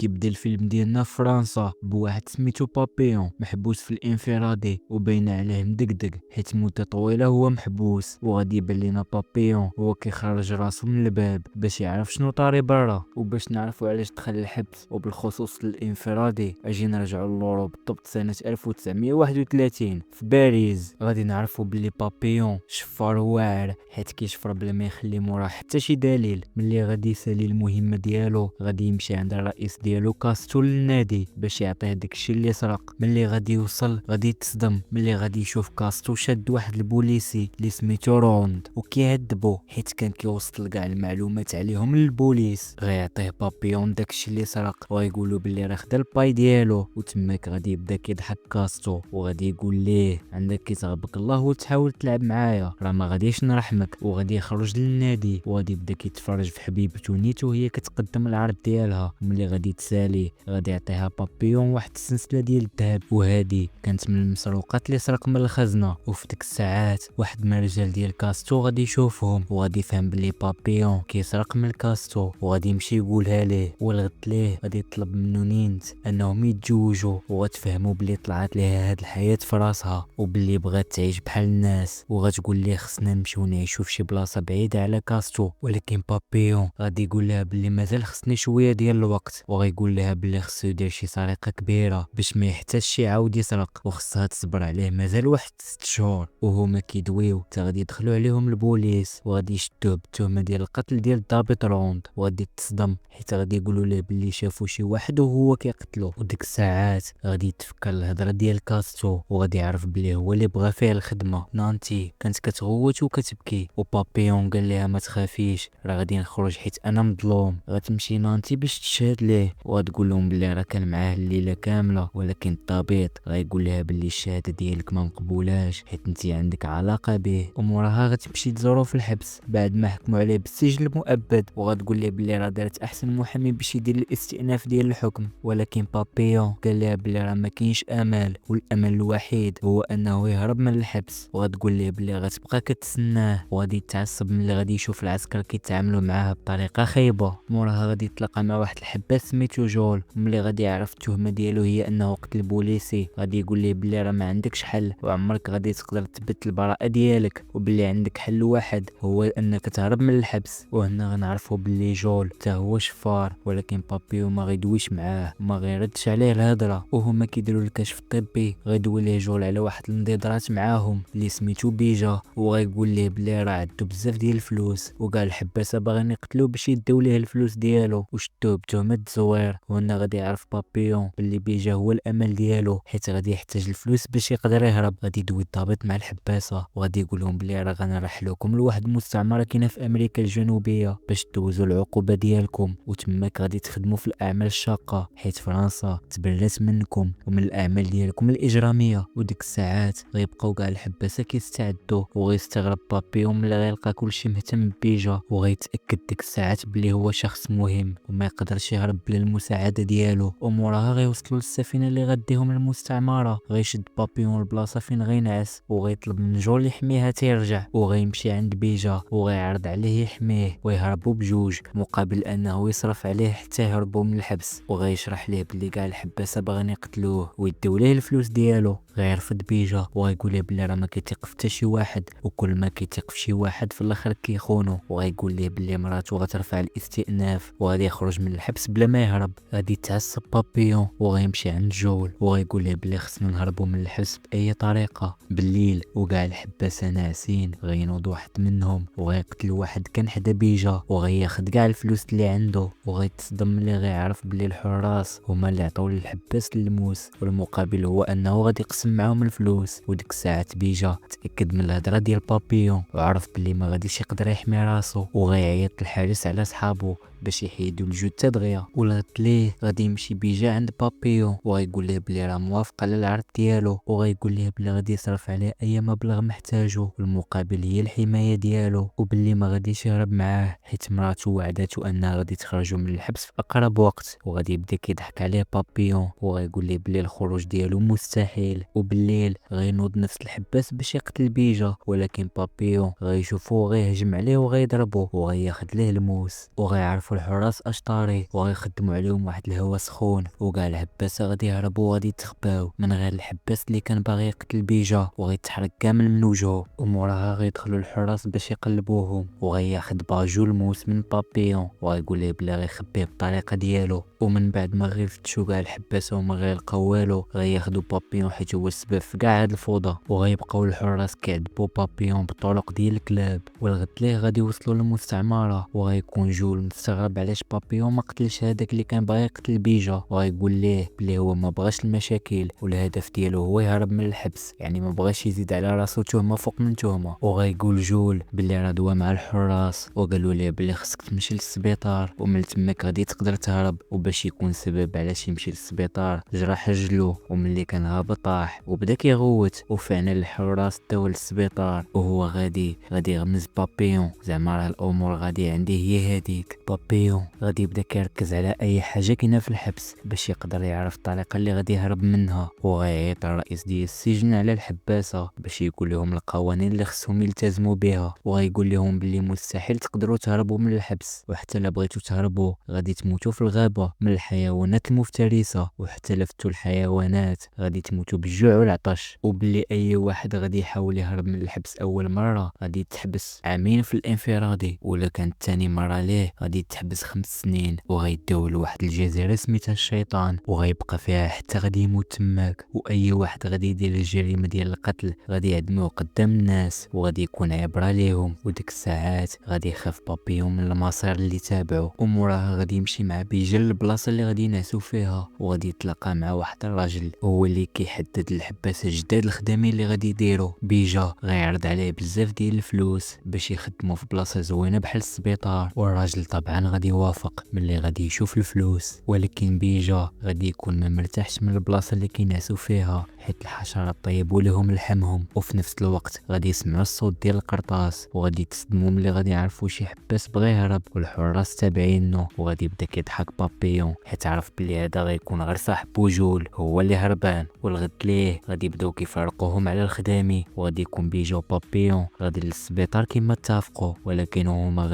كيبدا الفيلم ديالنا في فرنسا بواحد سميتو بابيون محبوس في الانفرادي وباين عليه مدقدق حيت مده طويله هو محبوس، وغادي يبان لينا بابيون هو كيخرج راسو من الباب باش يعرف شنو طاري برا وباش نعرفوا علاش دخل الحبس. وبالخصوص الانفرادي اجي نرجعوا للورو بالضبط سنه 1931 في باريس. غادي نعرفوا بلي بابيون شفار واعر حيت كيشفر بلا ما يخلي موراه حتى شي دليل. ملي غادي يسالي المهمه ديالو غادي يمشي عند الرئيس ديالو كاستو للنادي باش يعطيه داكشي اللي سرق. ملي غادي يوصل غادي يتصدم ملي غادي يشوف كاستو شاد واحد البوليسي اللي سميتو روند وكيعذبو حيت كان كيوصل كاع المعلومات عليهم للبوليس. غيعطيه بابيون داكشي اللي سرق وغيقولو بلي راه خدا الباي ديالو، وتماك غادي يبدا كيضحك كاستو وغادي يقول ليه عندك كيتغبك الله وتحاول تلعب معايا راه ما غاديش نرحمك. وغادي يخرج للنادي وغادي يبدا كيتفرج في حبيبته نيتو وهي كتقدم العرض ديالها. وملي غادي تسالي غادي يعطيها بابيون واحد السلسله ديال الذهب، وهادي كانت من المسروقات اللي سرق من الخزنه. وفي ديك الساعات واحد من الرجال ديال كاستو غادي يشوفهم وغادي يفهم بلي بابيون كيسرق من الكاستو وغادي يمشي يقولها ليه. والغد ليه غادي يطلب منو نينت انهم يتزوجوا وغتفهموا بلي طلعت ليها هاد الحياه في راسها وبلي بغات تعيش بحال الناس، وغتقول ليه خصنا نمشيو نعيشوا في شي بلاصه بعيده على كاستو. ولكن بابيون غادي يقول لها بلي مازال خصني شويه ديال الوقت، وغيقول لها بلي خصو يدير شي سرقه كبيره باش ما يحتاجش يعاود يسرق وخصها تصبر عليه مازال واحد 6 شهور. وهما كيدويو حتى غادي يدخلوا عليهم البوليس وغادي يشدوه بالتهمه ديال القتل ديال الضابط روند. وغادي تصدم حيت غادي يقولوا له بلي شافوا شي واحد وهو كيقتلو. وديك الساعات غادي يتفكر الهضره ديال كاستو وغادي يعرف بلي هو اللي بغى فيه الخدمه. نانتي كانت كتغوت وكتبكي وبابيون قال لها ما تخافيش راه غادي نخرج حيت انا مظلوم. غتمشي نانتي باش تشهد ليه وغتقول لهم بلي راه كان معاه الليله كامله، ولكن الضابط غيقول لها بلي الشهاده ديالك ما مقبولاش حيت انت عندك علاقه به. وموراها غتمشي تزورو في الحبس بعد ما حكموا عليه بالسجن المؤبد، وغتقول ليه بلي راه دارت احسن محامي باش يدير الاستئناف ديال الحكم. ولكن بابيون قال لها بلي راه ما كاينش امل والامل الوحيد هو انه يهرب من الحبس. وغتقول ليه بلي غتبقى كتسناه وغادي يتعصب ملي غادي يشوف العسكر كيتعاملوا معاه بطريقه خايبه. موراها غادي يتلاقى مع واحد الحباس سميتو جول. ملي غادي يعرف التهمه ديالو هي انه قتل البوليسي غادي يقول ليه بلي راه ما عندكش حل وعمرك غادي تقدر تثبت البراءه ديالك، وبلي عندك حل واحد هو انك تهرب من الحبس. وهنا غنعرفوا بلي جول حتى هو شفار، ولكن بابيو ما غيدويش معاه ما غيردش عليه الهضره. وهما كيديروا الكشف الطبي غيدوي ليه جول على واحد الانضرارات معاهم اللي سميتو بيجا، وغيقول ليه بلي راه عندو بزاف ديال الفلوس وكاع الحباسه باغيين يقتلوه باش يديو ليه الفلوس ديالو وشدوه بتهمه التزوير. وهنا غادي يعرف بابيون بلي بيجا هو الامل ديالو حيت غادي يحتاج الفلوس باش يقدر يهرب. غادي يدوي الضابط مع الحباسه وغادي يقول لهم بلي راه غنرحلوكم لواحد المستعمره كاينه في امريكا الجنوبيه باش دوزوا العقوبه ديالكم، وتماك غادي تخدموا في الاعمال الشاقه حيت فرنسا تبرات منكم ومن الاعمال ديالكم الاجراميه. وديك الساعات غيبقاو كاع الحباسه كيستعدوا وغيستغرب بابيون ملي غيلقى كلشي مهتم ببيجا، وغيتاكد ديك الساعات بلي هو شخص مهم وما يقدرش يهرب بلا المساعده ديالو. وموراها غيوصلوا للسفينه اللي غديهم للمستعمره. غيشد بابيون البلاصه فين غينعس وغيطلب من جول يحميها تيرجع، وغيمشي عند بيجا وغيعرض عليه يحميه ويهربوا بجوج مقابل انه يصرف عليه حتى يهربوا من الحبس. وغيشرح ليه بلي كاع الحباسه باغيين يقتلوه ويديو ليه الفلوس ديالو. غيرفض بيجا وغيقول ليه بلي راه ما كيثيق في حتى شي واحد وكل ما كيثيق في شي واحد في الاخر كيخونو. وغيقول ليه بلي مراته غترفع الاستئناف وغادي يخرج من الحبس بلا ما يهرب. غادي يتعصب بابيون وغيمشي عند جول وغيقول ليه بلي خصنا نهربوا من الحبس باي طريقه بالليل وكاع الحباسه ناعسين. غينوض واحد منهم وغيقتل واحد كان حدا بيجا وغياخد كاع الفلوس اللي عنده. وغيتصدم ملي غيعرف بلي الحراس هما اللي عطاو للحباس الموس والمقابل هو انه غادي يقسم معاهم الفلوس. وديك الساعات بيجا تاكد من الهضره ديال بابيون وعرف بلي ما غاديش يقدر يحمي راسو وغيعيط الحارس على صحابو باش يحيدوا الجثه دغيا. ولات ليه غادي يمشي بيجا عند بابيون وغيقول ليه بلي راه موافق على العرض ديالو وغيقول ليه بلي غادي يصرف عليه اي مبلغ محتاجو والمقابل هي الحمايه ديالو، وبلي ما غاديش يهرب معاه حيت مراته وعدته انها غادي تخرجوا من الحبس في اقرب وقت. وغادي يبدا كيضحك عليه بابيون وغيقول ليه بلي الخروج ديالو مستحيل. وبالليل غينوض نفس الحباس باش يقتل بيجا، ولكن بابيون غيشوفو وغيهجم عليه وغيضربو وغياخد ليه الموس. وغيعرف يعرفوا الحراس اش طاري وغيخدموا عليهم واحد الهوا سخون، وكاع الحباسه غادي يهربوا وغادي يتخباو من غير الحباس اللي كان باغي يقتل بيجا، وغيتحرق كامل من وجهه. وموراها غيدخلوا الحراس باش يقلبوهم، وغياخد باجو الموس من بابيون وغيقول ليه بلي غيخبيه بالطريقه ديالو. ومن بعد ما غيفتشوا كاع الحباسه وما غيلقاو والو، غياخدوا بابيون حيت هو السبب في كاع هاد الفوضى، وغيبقاو الحراس كيعذبوا بابيون بطرق ديال الكلاب. والغد ليه غادي يوصلوا للمستعمره، وغيكون جول مستغرب علاش بابيون ما قتلش هذاك اللي كان باغي يقتل بيجا، وغيقول ليه بلي هو ما بغاش المشاكل والهدف ديالو هو يهرب من الحبس، يعني ما بغاش يزيد على راسو تهمه فوق من تهمه. وغيقول جول بلي راه دوا مع الحراس وقالوا ليه بلي خصك تمشي للسبيطار، ومن تماك غادي تقدر تهرب. وباش يكون سبب علاش يمشي للسبيطار جرح رجلو، وملي كان هابط طاح وبدا كيغوت، وفعلا الحراس داو للسبيطار. وهو غادي يغمز بابيون، زعما راه الامور غادي عندي هي هذيك. بابيون غادي يبدا كيركز على اي حاجه كاينه في الحبس باش يقدر يعرف الطريقه اللي غادي يهرب منها، وغيعيط الرئيس ديال السجن على الحباسه باش يقول لهم القوانين اللي خصهم يلتزموا بها، وغيقول لهم باللي مستحيل تقدروا تهربوا من الحبس، وحتى لا بغيتوا تهربوا غادي تموتوا في الغابه من الحيوانات المفترسه، وحتى لفتوا الحيوانات غادي تموتوا بالجوع والعطش. وباللي اي واحد غادي يحاول يهرب من الحبس اول مره غادي يتحبس عامين في الانفرادي، ولا كانت تاني مره ليه غادي يتحبس 5 سنين، وغيديو لواحد الجزيره سميتها الشيطان، وغيبقى فيها حتى غادي يموت تماك. واي واحد غادي يدير الجريمه ديال القتل غادي يعدموه قدام الناس، وغادي يكون عبره ليهم. وديك الساعات غادي يخاف بابيون من المصير اللي تابعو، وموراها غادي يمشي مع بيجا للبلاصه اللي غادي ينعسو فيها، وغادي يتلاقى مع واحد الراجل هو اللي كيحدد الحباسه الجداد الخدامين اللي غادي يديرو. بيجا غيعرض عليه بزاف ديال الفلوس باش يخدمو في بلاصه زوينه بحال السبيطار، والراجل طبعا غادي يوافق ملي غادي يشوف الفلوس. ولكن بيجا غادي يكون ما مرتاحش من البلاصه اللي كينعسو فيها حيت الحشرات طيبوا لهم لحمهم، وفي نفس الوقت غادي يسمعوا الصوت ديال القرطاس وغادي يتصدموا ملي غادي يعرفوا شي حباس بغى يهرب والحراس تابعينه. وغادي يبدا كيضحك بابيون حيت عرف بلي هذا غيكون غير صاحب بوجول هو اللي هربان. والغد ليه غادي يبداو كيفرقوهم على الخدامي، وغادي يكون بيجا وبابيون غادي للسبيطار كما اتفقوا، ولكن هما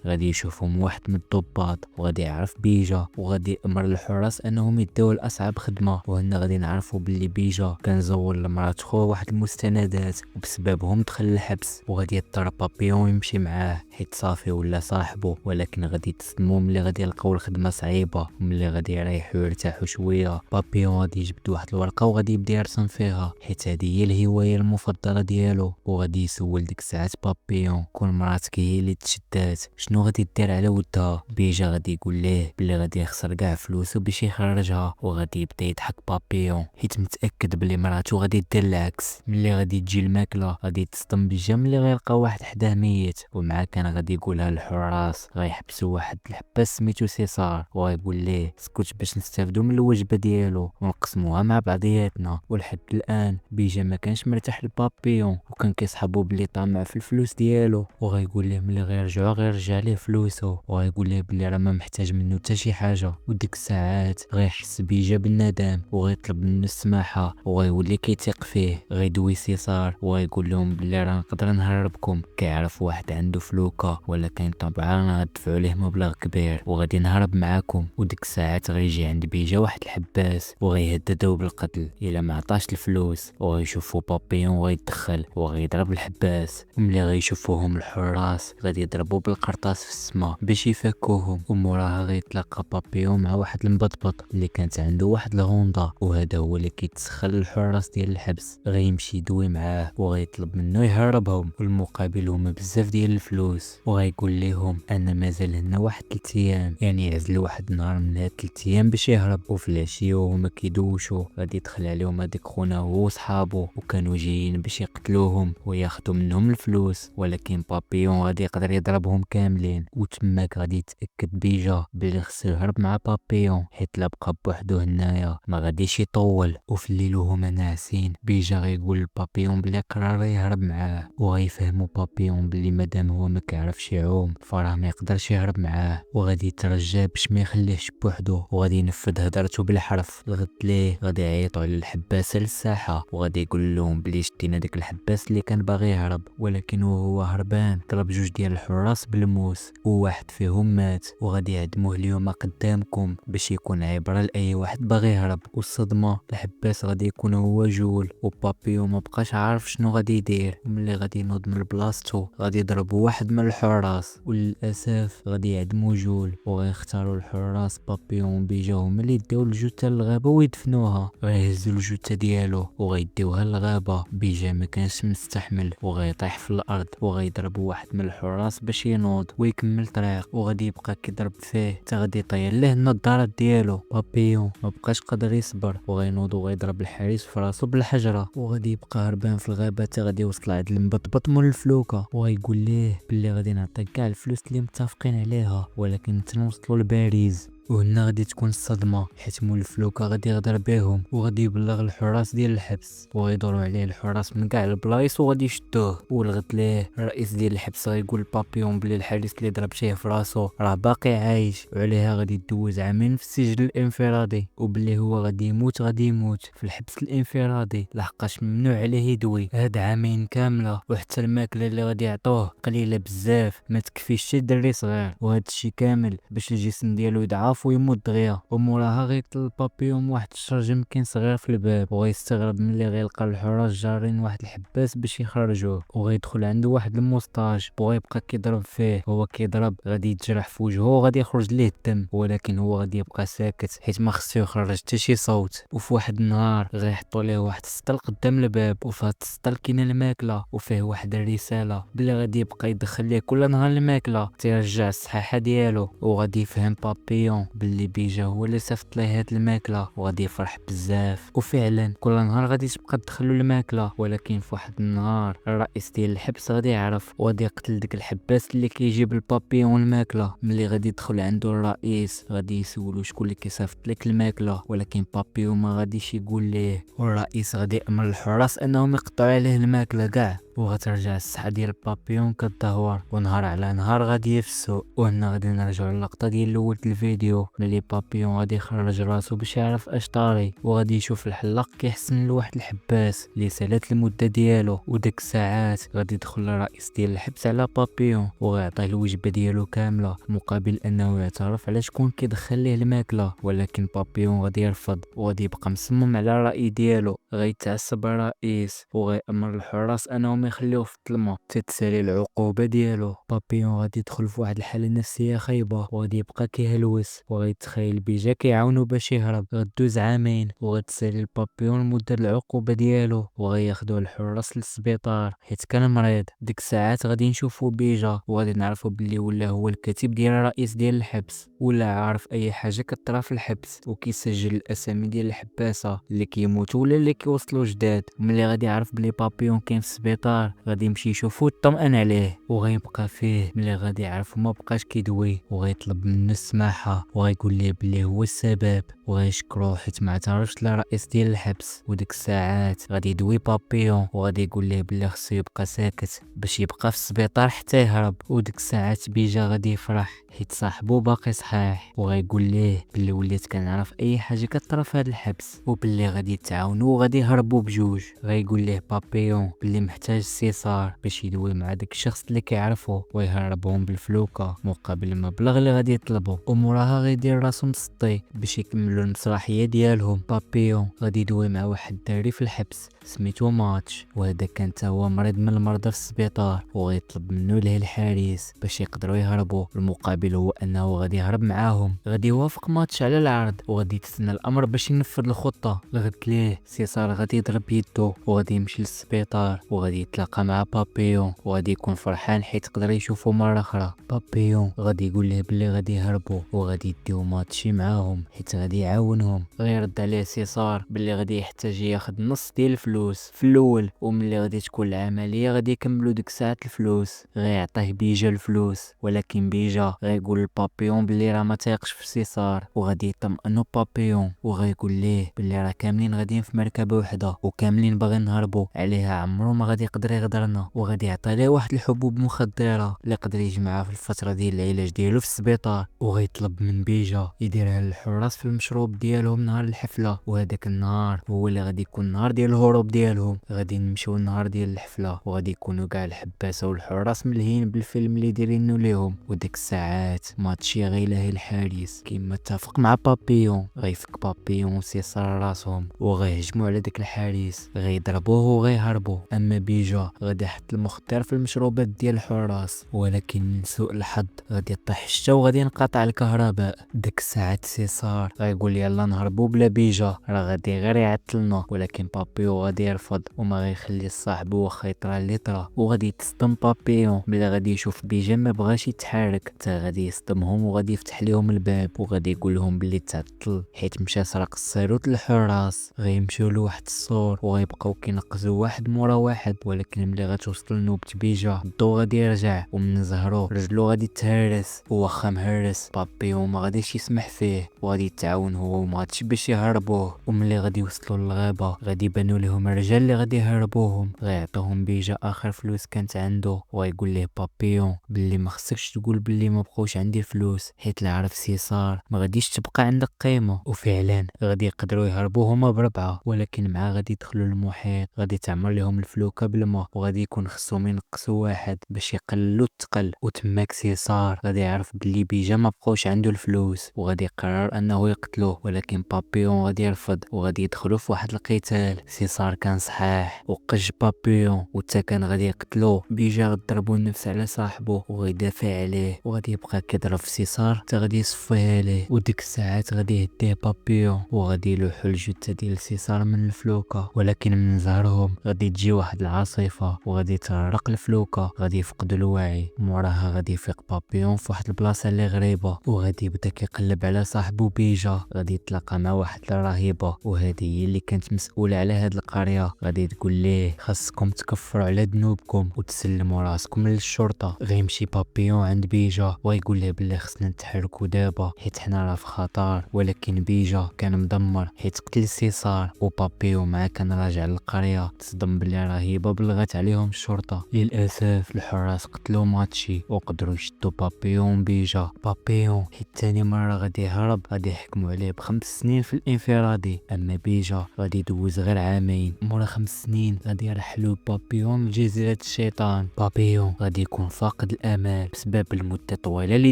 غادي يشوفهم واحد من الضباط وغادي يعرف بيجا، وغادي يامر الحراس انهم يديو لاصعب خدمه. وهنا غادي نعرفوا بلي بيجا كان زول لمرات خوه واحد المستندات وبسببهم دخل الحبس، وغادي يضطر بابيون يمشي معاه حيت صافي ولا صاحبه. ولكن غادي تصدموا ملي غادي يلقاو الخدمه صعيبه، وملي غادي يريحوا يرتاحوا شويه بابيون غادي يجبد واحد الورقه وغادي يبدا يرسم فيها حيت هذه هي الهوايه المفضله ديالو. وغادي يسول ديك الساعات بابيون كون مراتك هي اللي تشدات شنو غادي دير على ودها. بيجا غادي يقول ليه بلي غادي يخسر كاع فلوسه باش يخرجها، وغادي يبدا يضحك بابيون حيت متاكد بلي مراتو غادي دير العكس. ملي غادي تجي الماكله غادي تصدم بيجا ملي غيلقى واحد حداه ميت، ومعاه كان غادي يقولها للحراس غيحبسوا واحد الحباس سميتو سيسار، وغيقول ليه سكوت باش نستافدوا من الوجبه ديالو ونقسموها مع بعضياتنا. ولحد الان بيجا ما كانش مرتاح لبابيون وكان كيصحابو بلي طامع في الفلوس ديالو، وغيقول ليه ملي غيرجع ليه فلوسه، وغيقول ليه بلي راه ما محتاج منه حتى شي حاجه. وديك الساعات غيحس بيجا بالندم وغيطلب منه السماحه، وغيولي كيثيق فيه. غيدوي سيسار وغيقول لهم بلي راه نقدر نهربكم، كيعرف واحد عنده فلوكه ولكن طبعا غتدفعوا ليه مبلغ كبير وغادي نهرب معاكم. وديك الساعات غيجي عند بيجا واحد الحباس وغيهددو بالقتل الا ما عطاش الفلوس، وغيشوفوا بابيون وغيدخل وغيضرب الحباس. وملي غيشوفوهم الحراس غادي يضربوا بالقرطاس في السما باش يفكوهم. وموراها غيتلاقى بابيون مع واحد المبطبط اللي كانت عنده واحد الغونضه، وهذا هو اللي كيتسخل الحراس ديال الحبس. غيمشي يدوي معاه وغيطلب منه يهربهم، والمقابل هما بزاف ديال الفلوس. وغيقول لهم انا مازال هنا واحد 3 ايام، يعني يعزل واحد النهار من هاد 3 ايام باش يهرب. وفي العشيه وهما كيدوشوا غادي يدخل عليهم هذيك خونا هو وصحابو، وكانوا جايين باش يقتلوهم وياخذوا منهم الفلوس. ولكن بابيون غادي يقدر يضربهم كاملين، وتماك غادي يتاكد بيجا بلي خصو يهرب مع بابيون حيت لا بقى بوحدو هنايا ما غاديش يطول. وفي الليل وهما ناعسين بيجا غيقول لبابيون بلي قرر يهرب معاه، وغيفهموا بابيون بلي مادام هو ما كيعرفش يعوم فراه ما يقدرش يهرب معاه، وغادي يترجى باش ما يخليهش بوحدو وغادي ينفذ هدرته بالحرف. الغد ليه غادي يعيطوا على الحباسه للساحه وغادي يقول لهم بلي شدينا داك الحباس اللي كان باغي يهرب، ولكن وهو هربان ضرب 2 ديال الحراس بالموس وواحد فيهم فيهم مات وغادي يعدموه اليوم قدامكم باش يكون عبرة لأي واحد باغي يهرب. والصدمة الحباس غادي يكون هو جول وبابيون ما بقاش عارف شنو غادي يدير. ملي غادي ينوض من بلاصتو غادي يضربوا واحد من الحراس وللاسف غادي يعدموا جول وغيختاروا الحراس بابيون وبيجا هما اللي يديو الجثه للغابه ويدفنوها. غيهزوا الجثه ديالو وغيديوها للغابه. بيجا ما كانش مستحمل وغيطيح في الارض وغيضربوا واحد من الحراس باش ينوض ويكمل طريق وغادي يبقى كيضرب فيه حتى غادي يطير ليه النظارات ديالو. بابيون ما بقاش قادر يصبر وغينوض وغيضرب الحارس في راسو بالحجره وغادي يبقى هربان في الغابه حتى غادي يوصل عند المبطبط مول الفلوكه وغيقول ليه بلي غادي نعطيك كاع الفلوس اللي متفقين عليها ولكن تنوصلوا لباريس. وهنا غادي تكون الصدمه حيت مول الفلوكه غادي يغدر بهم وغادي يبلغ الحراس ديال الحبس وغيدوروا عليه الحراس من كاع البلايص وغادي يشدوه. والغد ليه الرئيس ديال الحبس غيقول لبابيون بلي الحارس اللي ضرب شيه في راسو راه باقي عايش وعليها غادي يدوز عامين في السجن الانفرادي وبلي هو غادي يموت في الحبس الانفرادي لحقاش ممنوع عليه يدوي هاد عامين كامله وحتى الماكله اللي غادي يعطوه قليله بزاف ما تكفيش شي دري صغير وهذا الشيء كامل باش الجسم ديالو يضعف ويموت دغيا. وموراها غيطل بابيون واحد الشرج يمكن صغير في الباب وغيستغرب ملي غيلقى الحراس جارين واحد الحباس باش يخرجوه وغيدخل عنده واحد الموستاج وغيبقى كيضرب فيه. هو كيضرب غادي يتجرح في وجهه وغادي يخرج ليه الدم ولكن هو غادي يبقى ساكت حيت ما خصو يخرج حتى شي صوت. وفي واحد النهار غيحطوا ليه واحد السطل قدام الباب وفي هاد السطل كاينه الماكله وفيه واحد الرساله بلي غادي يبقى يدخل ليه كل نهار الماكله تيرجع الصحه ديالو. وغادي يفهم بابيون باللي بيجا هو اللي صيفط ليه هاد الماكله وغادي يفرح بزاف. وفعلا كل نهار غادي تبقى تدخلو الماكله ولكن في واحد النهار الرئيس ديال الحبس غادي يعرف وغادي يقتل داك الحباس اللي كيجيب البابيون الماكله. ملي غادي يدخل عنده الرئيس غادي يسولو شكون اللي كيصيفط لك الماكله ولكن بابيون ما غاديش يقول ليه. والرئيس غادي يامر الحراس انهم يقطعوا عليه الماكله كاع وغترجع الصحه ديال بابيون كتدهور ونهار على نهار غادي يفسو. وهنا غادي نرجعوا للقطه ديال الاول الفيديو ملي بابيون غادي يخرج راسو باش يعرف اش طاري وغادي يشوف الحلاق كيحسن لواحد الحباس اللي سالات المده ديالو. وديك الساعات غادي يدخل الرئيس ديال الحبس على بابيون وغيعطيه الوجبه ديالو كامله مقابل انه يعترف على شكون كيدخل ليه الماكله ولكن بابيون غادي يرفض وغادي يبقى مصمم على الراي ديالو. غيتعصب الرئيس وغيامر الحراس انهم يخليوه في الظلمه تتسالي العقوبه ديالو. بابيون غادي يدخل في واحد الحاله نفسيه خايبه وغادي يبقى كيهلوس وغيتخيل بيجا كيعاونو باش يهرب. غدوز عامين وغتسالي البابيون مده العقوبه ديالو وغياخدوه الحراس للسبيطار حيت كان مريض. ديك الساعات غادي نشوفو بيجا وغادي نعرفو بلي ولا هو الكاتب ديال الرئيس ديال الحبس ولا عارف اي حاجه كطرا في الحبس وكيسجل الاسامي ديال الحباسه اللي كيموتوا ولا اللي كيوصلوا جداد. وملي غادي يعرف بلي بابيون كاين في السبيطار غادي يمشي يشوفو يطمئن عليه وغيبقى فيه. ملي غادي يعرف ما بقاش كيدوي وغيطلب منه السماحه وغيقول ليه بلي هو السبب وغيشكروه حيت ما اعترفش للرئيس ديال الحبس. وديك الساعات غادي يدوي بابيون وغادي يقول ليه بلي خصو يبقى ساكت باش يبقى في السبيطار حتى يهرب. وديك الساعات بيجا غادي يفرح حيت صاحبو باقي صحيح وغيقول ليه بلي وليت كنعرف اي حاجه كطرا في هذا الحبس وبلي غادي يتعاونوا وغادي يهربوا بجوج. غيقول ليه بابيون بلي محتاج سيسار باش يدوي مع داك الشخص اللي كيعرفو ويهربهم بالفلوكه مقابل المبلغ اللي غادي يطلبوا. وموراها غيدير راسو مسطي باش يكملوا المسرحيه ديالهم. بابيون غادي يدوي مع واحد الدري في الحبس سميتو ماتش وهذا كان تا هو مريض من المرضى في السبيطار وغيطلب منه ليه الحارس باش يقدروا يهربوا. المقابل هو انه غادي يهرب معاهم. غادي يوافق ماتش على العرض وغادي يتسنى الامر باش ينفذ الخطه. الغد ليه سيسار غادي يضرب يدو وغادي يمشي للسبيطار وغادي يتلاقى مع بابيون وغادي يكون فرحان حيت يقدر يشوفو مره اخرى. بابيون غادي يقول ليه بلي غادي يهربوا وغادي يديو ماتشي معاهم حيت غادي يعاونهم. غيرد عليه سيسار بلي غادي يحتاج ياخذ نص ديال الفلوس في الاول وملي غادي تكون العمليه غادي يكملوا ديك ساعه الفلوس. غيعطيه بيجا الفلوس ولكن بيجا غيقول لبابيون بلي راه ما تايقش في سيسار وغادي يطمئنوا بابيون وغيقول ليه بلي راه كاملين غاديين في مركبه وحده وكاملين باغيين نهربوا عليها عمرو ما غادي يقدر يقدر يغدرنا وغادي يعطي ليه واحد الحبوب مخدره اللي يقدر يجمعها في الفتره ديال العلاج ديالو في السبيطار، وغيطلب من بيجا يديرها للحراس في المشروب ديالهم نهار الحفله. وهذاك النهار هو اللي غادي يكون النهار ديال الهروب ديالهم. غادي نمشيو النهار ديال الحفله وغادي يكونوا كاع الحباسه والحراس ملهيين بالفيلم اللي دايرينو ليهم. وديك الساعات ماتشي غيلاهي الحارس كيما اتفق مع بابيون، غيفك بابيون وسيسار راسهم وغيهجموا على داك الحارس، غيضربوه وغيهربوا. اما بيجا غادي يحط المخدر في المشروبات ديال الحراس، ولكن من سوء الحظ غادي يطيح الشتا وغادي ينقطع الكهرباء. ديك الساعات سيسار غيقول يلا نهربوا بلا بيجا، راه غادي غير يعطلنا. ولكن بابيون غادي يرفض وما غيخلي صاحبو واخا يطرا اللي طرا. وغادي تصدم بابيون ملي غادي يشوف بيجا ما بغاش يتحرك، حتى غادي يصدمهم وغادي يفتح لهم الباب وغادي يقول لهم بلي تعطل حيت مشى سرق الصاروت للحراس. غيمشيو لواحد السور وغيبقاو كينقزوا واحد مورا واحد، ولكن ملي غتوصل لنوبة بيجا الضو غادي يرجع، ومن زهرو رجلو غادي تهرس. وواخا مهرس بابيون ما غاديش يسمح فيه وغادي يتعاون هو وماتش باش يهربوه. وملي غادي يوصلوا للغابه غادي يبانوا لهم الرجال اللي غادي يهربوهم. غيعطوهم بيجا اخر فلوس كانت عنده وغيقول ليه بابيون باللي ما خصكش تقول باللي ما بقاوش عندي فلوس، حيت لا عرف سيسار ما غاديش تبقى عندك قيمه. وفعلا غادي يقدروا يهربوا هما بربعه، ولكن مع غادي يدخلوا المحيط غادي تعمر لهم الفلوكه بالماء وغادي يكون خصهم ينقصوا واحد باش يقللوا الثقل. وتماك سيسار غادي يعرف باللي بيجا ما بقاوش عنده الفلوس وغادي يقرر انه يقتلوه، ولكن بابيون غادي يرفض وغادي يدخلوا في واحد القتال. سيسار كان صحاح وقج بابيون وتا كان غادي يقتلوه. بيجا غضربوا النفس على صاحبه وغيدافع عليه وغادي يبقى كيضرب في سيسار حتى غادي يصفيها ليه. وديك الساعات غادي يهديه بابيون وغادي يلوحوا الجثه ديال سيسار من الفلوكه، ولكن من زهرهم غادي تجي واحد العاصفه وغادي تغرق الفلوكه، غادي يفقدوا الوعي. موراها غادي يفيق بابيون في واحد البلاصه اللي غريبه وغادي يبدا كيقلب على صاحبو بيجا. غادي يتلاقى مع واحد الرهيبه وهذه هي اللي كانت مسؤوله على هاد القريه. غادي تقول ليه خاصكم تكفروا على ذنوبكم وتسلموا راسكم للشرطه. غيمشي بابيون عند بيجا ويقول له بلي خصنا نتحركوا دابا حيت حنا راه في خطر، ولكن بيجا كان مدمر حيت قتل سيسار. وبابيون مع كان راجع للقريه تصدم بلي رهيبه بلغت عليهم الشرطه. للاسف الحراس قتلوا ماتشي وقدروا يشدوا بابيون بيجا. بابيون حيت ثاني مره غادي يهرب غادي يحكموا عليه ب5 سنين في الانفرادي، اما بيجا غادي يدوز غير عامين. مورا 5 سنين غادي يرحلوا بابيون لجزيره الشيطان. بابيون غادي يكون فاقد الامل بسبب المده طويله اللي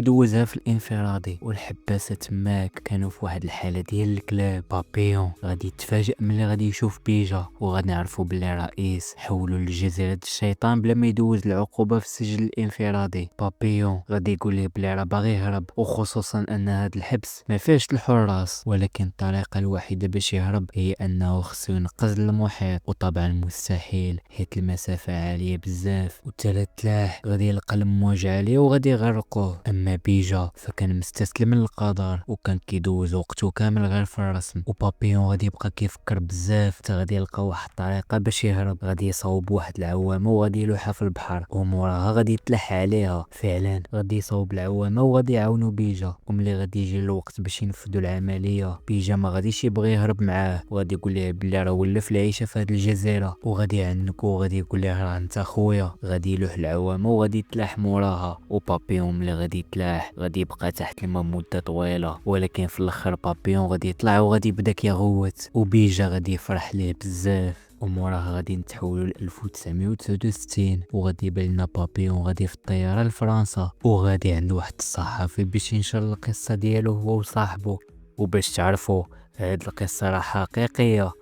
دوزها في الانفرادي، والحباسه تماك كانوا في واحد الحاله ديال الكلاب. بابيون غادي يتفاجئ ملي غادي يشوف بيجا وغادي نعرفوا بلي رئيس حولوا لجزيره الشيطان بلا ما يدوز العقوبه في السجن الانفرادي. بابيون غادي يقول له بلي راه باغي يهرب، وخصوصا ان هذا الحبس ما فيهش الحراس، ولكن الطريقه الوحيده باش يهرب هي انه خصو ينقز للمحيط، وطبعا مستحيل حيت المسافه عاليه بزاف والثلاث تلاح غادي يلقى الموج عاليه وغادي يغرقوه. اما بيجا فكان مستسلم للقدر وكان كيدوز وقته كامل غير في الرسم. وبابيون غادي يبقى كيفكر بزاف حتى غادي يلقى واحد الطريقه باش يهرب. غادي يصاوب واحد العوامه وغادي يلوحها في البحر وموراها غادي يتلح عليها. فعلا غادي يصاوب العوامه وغادي يعاونوا بيجا، وملي غادي يجي الوقت باش ينفذوا العمليه بيجا ما غاديش يبغي يهرب معاه وغادي يقول ليه بلي راه ولا في العيشه في هذه الجزيره وغادي يعنكو وغادي يقول ليه راه انت خويا. غادي يلوح العوامه وغادي يتلاح موراها. وبابيون ملي غادي يتلاح غادي يبقى تحت الماء مده طويله، ولكن في الاخر بابيون غادي يطلع وغادي يبدا كيغوت وبيجا غادي يفرح ليه بزاف. وموراها غادي نتحولوا ل 1969 وغادي يبان لنا بابيون غادي في الطياره لفرنسا وغادي عند واحد الصحافي باش ينشر القصه ديالو هو وصاحبه. وباش تعرفوا هاد القصه راه حقيقيه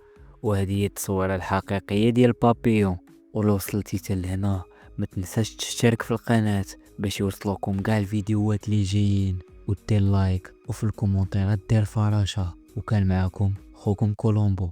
وهذه هي التصويره الحقيقيه ديال بابيون. ولو وصلتي حتى لهنا ما تنساش تشترك في القناه باش يوصلوكم كاع الفيديوهات اللي جايين، ودير لايك وفي الكومنتيرات دير فراشه. وكان معكم خوكم كولومبو.